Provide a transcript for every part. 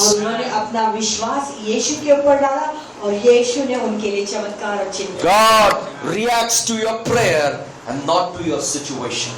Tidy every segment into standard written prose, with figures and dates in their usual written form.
और उन्होंने अपना विश्वास यीशु के ऊपर डाला और यीशु ने उनके लिए चमत्कार और चिन्ह। God reacts to your prayer and not to your situation.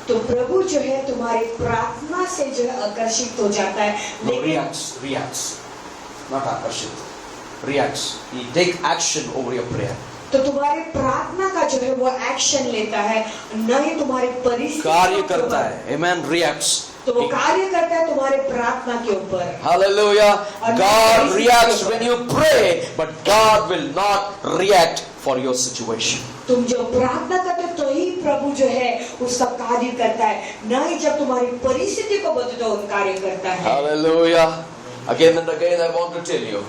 तो प्रभु जो है तुम्हारी प्रार्थना से जो है आकर्षित हो जाता है, No, लेकिन reacts, not आकर्षित. Reacts. He take action over your prayer. तो तुम्हारी प्रार्थना का जो है वो एक्शन लेता है, न ही तुम्हारी परिस्थिति कार्य करता है. Amen. Reacts. तो वो कार्य करता है तुम्हारे प्रार्थना के ऊपर। Hallelujah. God reacts when you pray, but God will not react for your situation. तुम जो प्रार्थना करते हो तो ही प्रभु जो है उसका कार्य करता है, न ही जब तुम्हारी परिस्थिति को बदलते हो कार्य करता है। Hallelujah. Again and again I want to tell you,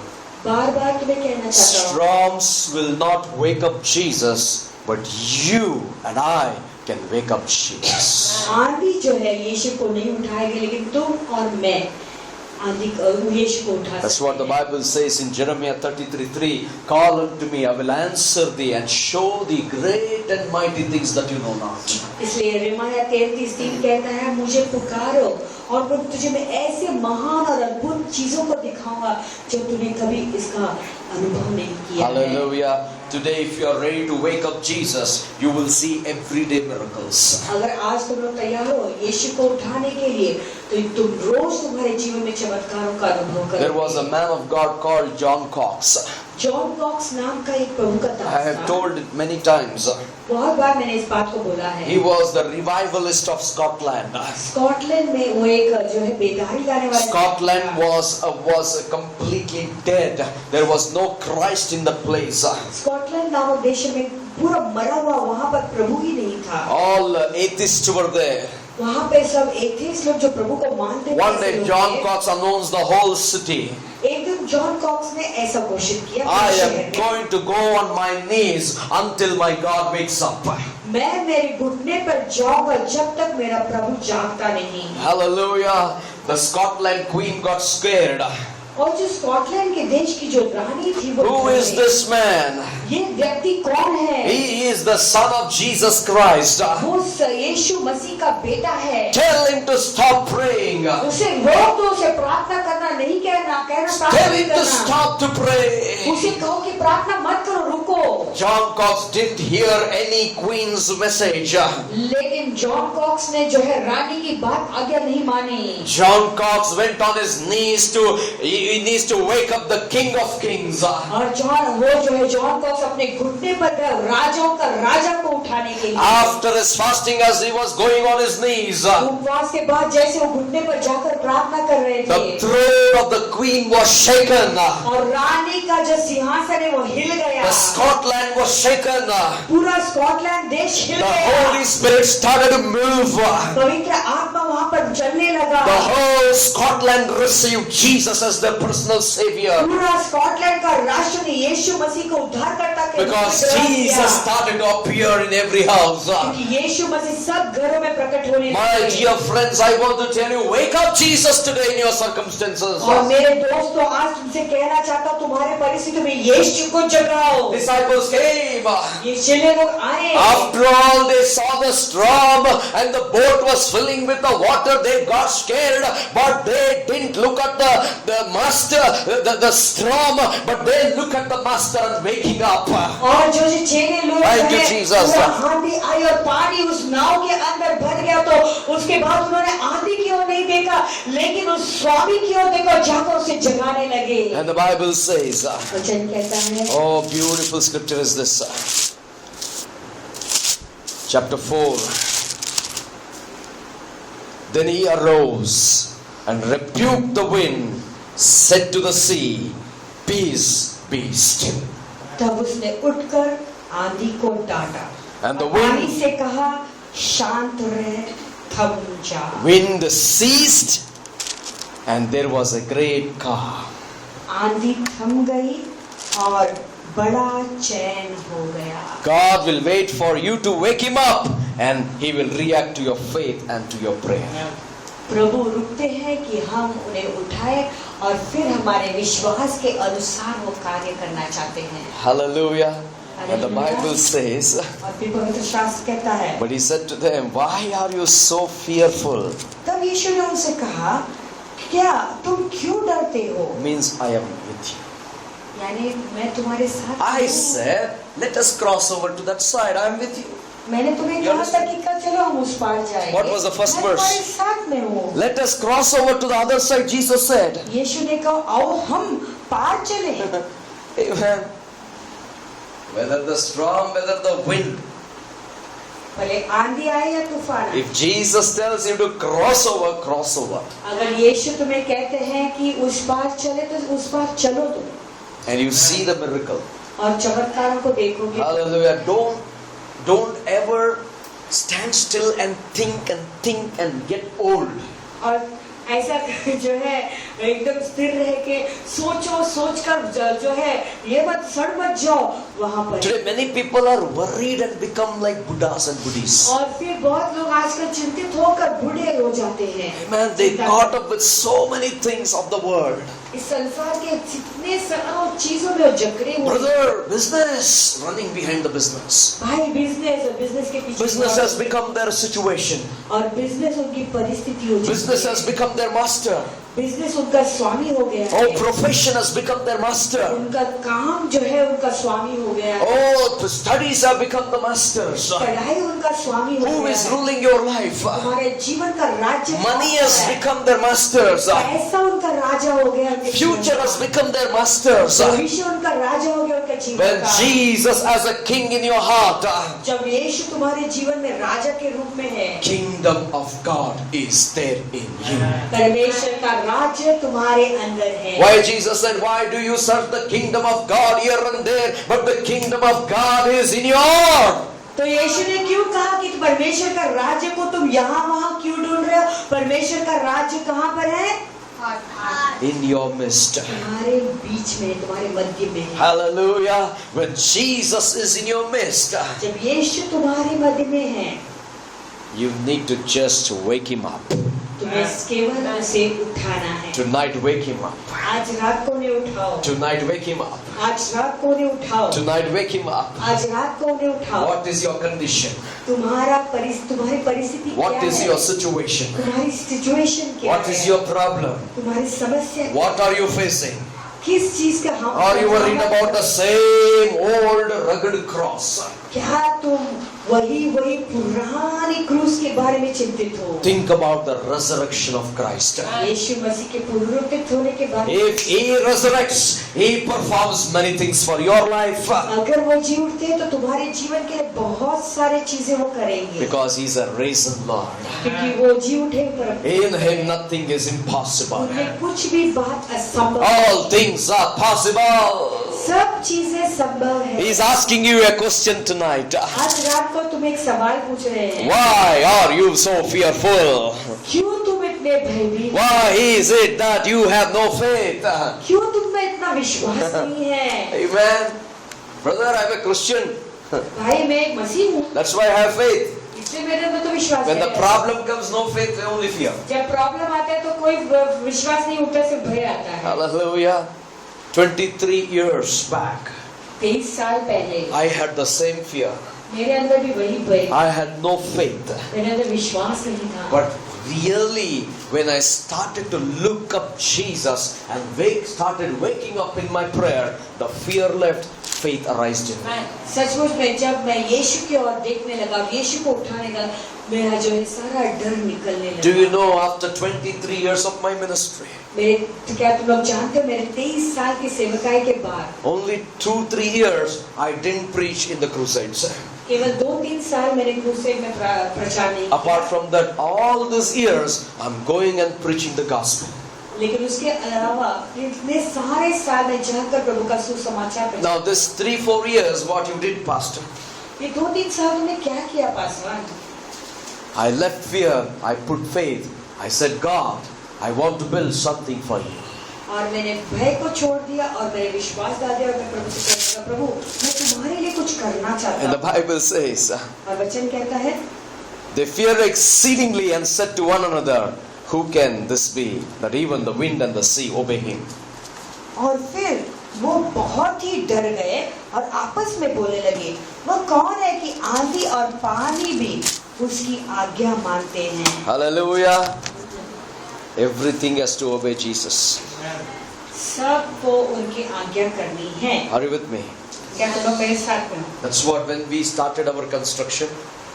बार बार तुम्हें कहना चाहता हूँ, storms will not wake up Jesus, but you and I can wake up Jesus. आंधी जो है यीशु को नहीं उठाएगी, लेकिन तुम और मैं आंधी यीशु को उठा That's what the सकते हैं। Bible says in Jeremiah 33:3. Call unto me, I will answer thee and show thee great and mighty things that you know not. इसलिए यिर्मयाह 33:3 कहता है, मुझे पुकारो और मैं तुझे मैं ऐसे महान और अद्भुत चीजों को दिखाऊंगा जो तूने कभी इसका अनुभव नहीं किया है। Hallelujah. Today if you are ready to wake up Jesus, you will see everyday miracles. अगर आज तुम लोग तैयार हो यीशु को उठाने के लिए, तो तुम रोज तुम्हारे जीवन में चमत्कारों का अनुभव करोगे। There was a man of God called John Cox. John Cox नाम का एक प्रभु का दास I have था। told it many times. बहुत बार मैंने इस बात को बोला है। He was the revivalist of Scotland. Scotland में वो एक जो है बेदारी लाने वाला Scotland was completely dead. There was no Christ in the place. Scotland नामक देश में पूरा मरा हुआ, वहाँ पर प्रभु ही नहीं था। All atheists were there. वहाँ पे सब एथियस्ट लोग जो प्रभु को मानते थे, One ऐसे day लोग John थे। Cox announced the whole city, एक दिन जॉन कॉक्स ने ऐसा घोषित किया, I पूरे am शहर में, going to go on my knees until my God wakes up. मैं मेरे घुटने पर जाऊंगा जब तक मेरा प्रभु जागता नहीं। Hallelujah. The Scotland queen got scared. और जो स्कॉटलैंड के देश की जो रानी थी वो Who is this man? ये व्यक्ति कौन है? He is the son of Jesus Christ. वो यीशु मसीह का बेटा है। Tell him to stop praying. उसे रोक दो, उसे प्रार्थना करना नहीं कहना Tell प्रार्थना him to करना। stop to pray. उसे कहो कि प्रार्थना मत करो, रुको। John Cox didn't hear any queen's message. लेकिन जॉन कॉक्स ने जो है रानी की बात आज्ञा नहीं मानी। John Cox went on his knees he needs to wake up the King of Kings. और जॉन कॉक्स अपने घुटने पर गया राजाओं का राजा को उठाने के लिए। After his fasting, as he was going on his knees, उपवास के बाद जैसे वो घुटने पर जाकर प्रार्थना कर रहे the थे, throne of the queen was shaken. और रानी का जो सिंहासन है वो हिल गया। The Scotland was shaken. पूरा स्कॉटलैंड देश हिल The गया। Holy Spirit started to move. पवित्र आत्मा वहाँ पर चलने लगा। The whole Scotland received Jesus as their personal savior. पूरा स्कॉटलैंड का राष्ट्र ने यीशु मसीह को उद्धारकर्ता के रूप में Because ग्रहण किया। Jesus started to appear in every house. क्योंकि यीशु मसीह सब घरों में प्रकट होने My लगे। dear friends, I want to tell you, wake up Jesus today in your circumstances. और मेरे दोस्तों, आज तुमसे कहना चाहता हूँ, तुम्हारे परिस्थिति में यीशु को जगाओ। Disciples came. ये चेले लोग आए। After all, they saw the storm and the boat was filling with the water. They got scared, but they didn't look at the master, the storm, but they look at the master and waking up. और जो चेले लोग Thank you, Jesus. आंधी आई और पानी उस नाव के अंदर भर गया, तो उसके बाद उन्होंने आंधी की ओर नहीं देखा, लेकिन उस स्वामी की ओर देखा और जाकर उसे जगाने लगे। And the Bible says, वचन कहता है, oh, beautiful scripture is this. Chapter 4. Then he arose and rebuked the wind, said to the sea, Peace, be still. तब उसने उठकर आंधी को डांटा And the और पानी wind, से कहा, शांत रह, थम जा। wind ceased, and there was a great calm. आंधी थम गई और बड़ा चैन हो गया। God will wait for you to wake him up, and he will react to your faith and to your prayer. प्रभु रुकते हैं कि हम उन्हें उठाए और फिर हमारे विश्वास के अनुसार वो कार्य करना चाहते हैं। Hallelujah. And the Bible says, और फिर पवित्र शास्त्र कहता है, but he said to them, why are you so fearful? तब यीशु ने उनसे कहा, क्या तुम क्यों डरते हो? Means I am with you. यानी मैं तुम्हारे साथ I हूँ। said, let us cross over to that side. I am with you. मैंने तुम्हें You कहा था understand? कि चलो हम उस पार जाएंगे। What was the first मैं verse? तुम्हारे साथ में हूँ। Let us cross over to the other side, Jesus said. यीशु ने कहा आओ हम पार चले। Amen. Whether the storm, whether the wind, भले आंधी आए या तूफान आए। if Jesus tells you to cross over, cross over. अगर यीशु तुम्हें कहते हैं कि उस पार चले तो उस पार चलो तुम, And you see the miracle. और चमत्कारों को देखोगे। Hallelujah. Don't ever stand still and think and get old. और ऐसा जो है एकदम स्थिर रह के सोच कर जो है ये मत सड़ मत जाओ वहाँ पर। Today many people are worried and become like Buddhas and Buddhists. और फिर बहुत लोग आजकल चिंतित होकर बूढ़े हो जाते हैं। Man, they caught up with so many things of the world. इस संसार के जितने सारे चीजों में जकड़े हुए। Brother, business, running behind the business. भाई बिजनेस और बिजनेस के पीछे। Business has become their situation. और बिजनेस उनकी परिस्थिति हो चुकी है। Business has become their master. Business उनका स्वामी हो गया है। Oh, profession has become their master. उनका काम जो है उनका स्वामी हो गया है। Oh, studies have become the masters. पढ़ाई उनका स्वामी हो Who गया is है। ruling your life? हमारे जीवन का राज्य Money has become their masters. पैसा उनका राजा हो गया उनके Future जीवन has का। become their masters. भविष्य उनका राजा हो गया उनके जीवन When का। Jesus as a king in your heart, जब यीशु तुम्हारे जीवन में राजा के रूप में है, kingdom of God is there in you. परमेश्वर का राज्य तुम्हारे अंदर है। Why Jesus said, why do you serve the kingdom of God here and there, but the kingdom of God is in your heart? तो यीशु ने क्यों कहा कि परमेश्वर का राज्य को तुम यहाँ वहाँ क्यों ढूंढ रहे हो? परमेश्वर का राज्य कहाँ पर है? In your midst. तुम्हारे बीच में, तुम्हारे मध्य में है। Hallelujah. When Jesus is in your midst, जब यीशु तुम्हारे मध्य में है, you need to just wake him up. तुम्हें केवल उसे उठाना है। Tonight wake him up. आज रात को उन्हें उठाओ। Tonight wake him up. आज रात को उन्हें उठाओ। Tonight wake him up. आज रात को उन्हें उठाओ। What is your condition? तुम्हारी परिस्थिति क्या What is है? your situation? तुम्हारी सिचुएशन क्या What है? is your problem? तुम्हारी समस्या क्या What are you facing? किस चीज का हम Are you worried about the same old rugged cross? क्या तुम वही पुरानी क्रूस के बारे में चिंतित हो? Think about the resurrection of Christ. यीशु मसीह के पुनरुत्थित होने के बारे में। If he resurrects, he performs many things for your life. अगर वो जी उठते हैं तो तुम्हारे जीवन के लिए बहुत सारे चीजें वो करेंगे। Because he's a risen Lord. क्योंकि वो जी उठे परम। In him nothing is impossible. उनमें कुछ भी बात असंभव। All things are possible. सब चीजें संभव है। He's asking you a question tonight. आज रात को तुम एक सवाल पूछ रहे हैं। Why are you so fearful? क्यों तुम इतने भयभीत? Why is it that you have no faith? क्यों तुम में इतना विश्वास नहीं है? Amen. Brother, I'm a Christian. भाई मैं एक मसीह हूँ, That's why I have faith. इसलिए मेरे अंदर तो विश्वास When the है। problem comes, no faith, only fear. जब प्रॉब्लम आता है तो कोई विश्वास नहीं उठता, सिर्फ भय आता है। Hallelujah. 23 years back, 23 साल पहले I had the same fear. मेरे अंदर भी वही भय, I had no faith. मेरे अंदर विश्वास नहीं था। But really, when I started to look up Jesus and started waking up in my prayer, the fear left, faith arose in me. सचमुच में जब मैं यीशु की ओर देखने लगा, यीशु को उठाने लगा, मेरा जो है सारा डर निकलने लगा। Do you know, after 23 years of my ministry, तो क्या तुम लोग जानते हो मेरे 23 साल की सेवकाई के बाद only 2-3 years I didn't preach in the crusades. केवल 2-3 साल मैंने क्रूसेड में प्रचार नहीं किया। Apart from that, all these years I'm going and preaching the gospel. लेकिन उसके अलावा इतने सारे साल में जाकर प्रभु का सुसमाचार प्रचार। Now this 3-4 years, what you did, Pastor? ये 2-3 साल तुमने क्या किया Paswan? I left fear, I put faith. I said, God, I want to build something for you. और मैंने भय को छोड़ दिया और मैंने विश्वास डाल दिया और मैं प्रभु से कहता प्रभु मैं तुम्हारे लिए कुछ करना चाहता And the हूँ। Bible says, और वचन कहता है they feared exceedingly and said to one another, who can this be, that even the wind and the sea obey him? और फिर वो बहुत ही डर गए और आपस में बोलने लगे, वो कौन है कि आंधी और पानी भी उसकी आज्ञा मानते हैं? Hallelujah. Everything has to obey Jesus. सबको उनकी आज्ञा करनी है। Are you with me? क्या तुम लोग मेरे साथ में हो? That's what when we started our construction.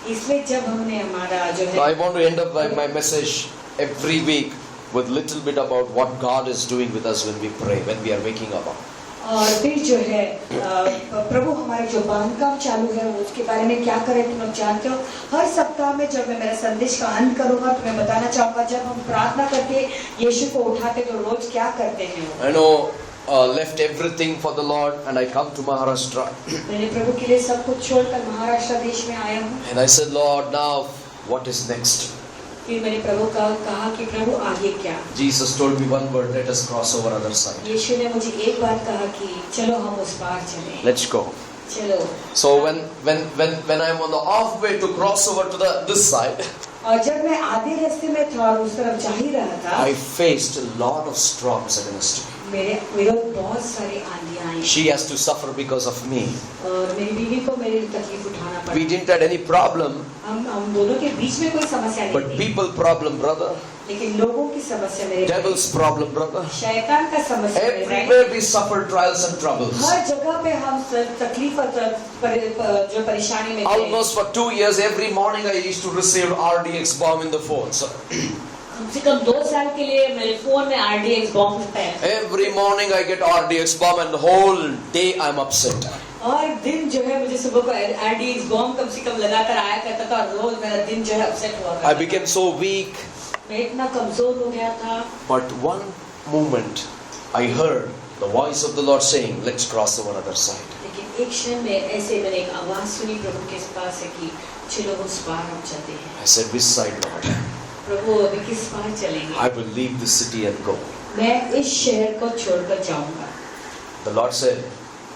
इसलिए जब हमने हमारा जो है I want to end up my message every week with little bit about what God is doing with us when we pray, when we are waking up. और फिर जो है प्रभु हमारे जो बांधकाम चालू है उसके बारे में क्या करें तुम लोग जानते हो। हर सप्ताह में जब मैं मेरा संदेश का अंत करूंगा तो मैं बताना चाहूंगा जब हम प्रार्थना करके यीशु को उठाते तो रोज क्या करते हैं। I know left everything for the Lord and I come to Maharashtra. मैंने प्रभु के लिए सब कुछ छोड़कर महाराष्ट्र देश में आया हूँ। And I said, Lord, now what is next? फिर मैंने प्रभु का कहा कि प्रभु आगे क्या। Jesus told me one word, let us cross over other side. यीशु ने मुझे एक बात कहा कि चलो हम उस पार चलें। Let's go. चलो। So when I'm on the off way to cross over to this side, और जब मैं आधे रास्ते में था और उस तरफ जा ही रहा था, I faced a lot of storms against me. मेरे विरोध बहुत सारे आंधियां आई। She has to suffer because of me. और मेरी बीवी को मेरे लिए तकलीफ उठाना पड़ा। We didn't have any problem. हम दोनों के बीच में कोई समस्या नहीं But थी। people problem, brother. लेकिन लोगों की समस्या मेरे Devil's problem, brother. शैतान का समस्या मेरे है। Everywhere we suffer trials and troubles. हर जगह पे हम तकलीफ और जो परेशानी में थे। Almost for 2 years, every morning I used to receive RDX bomb in the phone. So कम से कम 2 साल के लिए मेरे फोन में RDX बॉम्ब होता है। every morning I get RDX bomb and the whole day I'm upset. और दिन जो है मुझे सुबह को RDX बॉम्ब कम से कम लगातार आया करता था और रोज मेरा दिन जो है अपसेट हुआ करता I था। became so weak. मैं इतना कमजोर हो गया था। But one moment I heard the voice of the Lord saying, let's cross over other side. लेकिन एक क्षण में ऐसे मैंने एक आवाज सुनी प्रभु के पास से कि चलो उस पार हम चलते हैं। I said, which side, Lord? प्रभु अभी किस पार चलेंगे? I will leave the city and go. मैं इस शहर को छोड़कर जाऊंगा। The Lord said,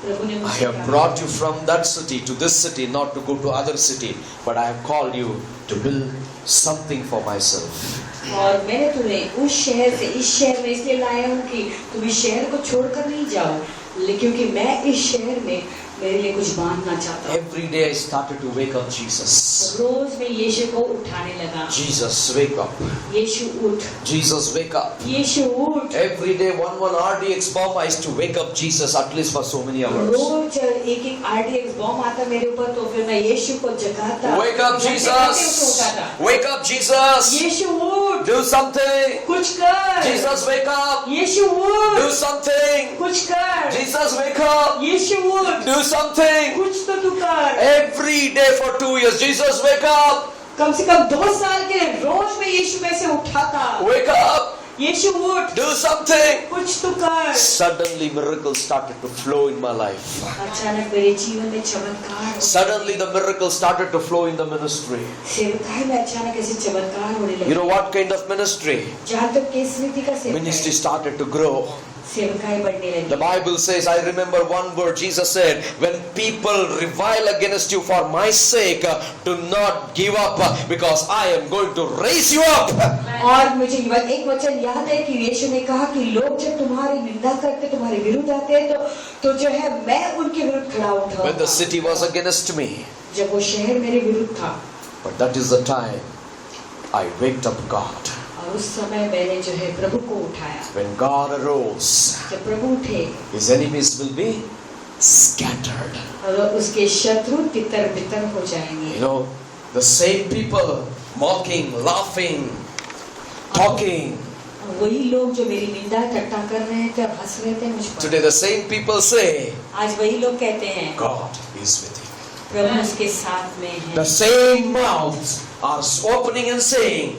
प्रभु ने I मुझे have कहा, brought you from that city to this city, not to go to other city, but I have called you to build something for myself. और मैंने तुम्हें उस शहर से इस शहर में इसलिए लाया हूँ कि तुम इस शहर को छोड़कर नहीं जाओ, लेकिन क्योंकि मैं इस शहर में मेरे लिए कुछ बांधना चाहता हूँ। Every day I started to wake up Jesus. रोज मैं यीशु को उठाने लगा। Jesus, wake up. यीशु उठ। Jesus, wake up. यीशु उठ। Every day, one RDX bomb, I used to wake up Jesus at least for so many hours. रोज एक RDX bomb आता मेरे ऊपर तो फिर मैं यीशु को जगाता। Wake up, Jesus. Wake up, Jesus. यीशु उठ। Do something. कुछ कर। Jesus, wake up. यीशु उठ। Do something. कुछ कर। Jesus, wake up. यीशु उठ। Do something. कुछ तो तू कर। Every day for 2 years, Jesus, wake up. कम से कम 2 साल के रोज मैं यीशु में से उठाता। Wake up. यीशु उठ। Do something. कुछ तो कर। Suddenly miracles started to flow in my life. अचानक मेरे जीवन में चमत्कार। Suddenly the miracles started to flow in the ministry. सेवकाई में अचानक ऐसे चमत्कार होने लगे। You know what kind of ministry? जहाँ तक किस रीति का सेवकाई। Ministry started to grow. सेवकाई बढ़ने लगी। The Bible says, I remember one word Jesus said, when people revile against you for my sake, do not give up because I am going to raise you up. और मुझे एक वचन याद है कि यीशु ने कहा कि लोग जब तुम्हारी निंदा करते तुम्हारे विरुद्ध आते हैं तो जो है मैं उनके विरुद्ध खड़ा उठाऊंगा। When the city was against me. जब वो शहर मेरे विरुद्ध था। But that is the time I waked up God. और उस समय मैंने जो है प्रभु को उठाया। When God arose, जब प्रभु उठे, His enemies will be scattered. और उसके शत्रु तितर-बितर हो जाएंगे। You know, the same people mocking, laughing, talking. वही लोग जो मेरी निंदा ठट्टा कर रहे थे और हंस रहे थे मुझ पर। Today the same people say, आज वही लोग कहते हैं God is with you. प्रभु उसके साथ में है। The same mouths are opening and saying,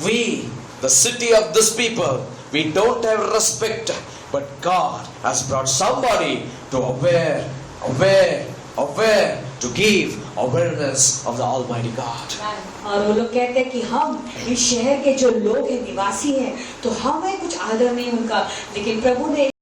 we, the city of this people, we don't have respect, but God has brought somebody to aware, to give awareness of the Almighty God. और वो लोग कहते हैं कि हम इस शहर के जो लोग हैं निवासी हैं तो हमें कुछ आदर नहीं उनका, लेकिन प्रभु ने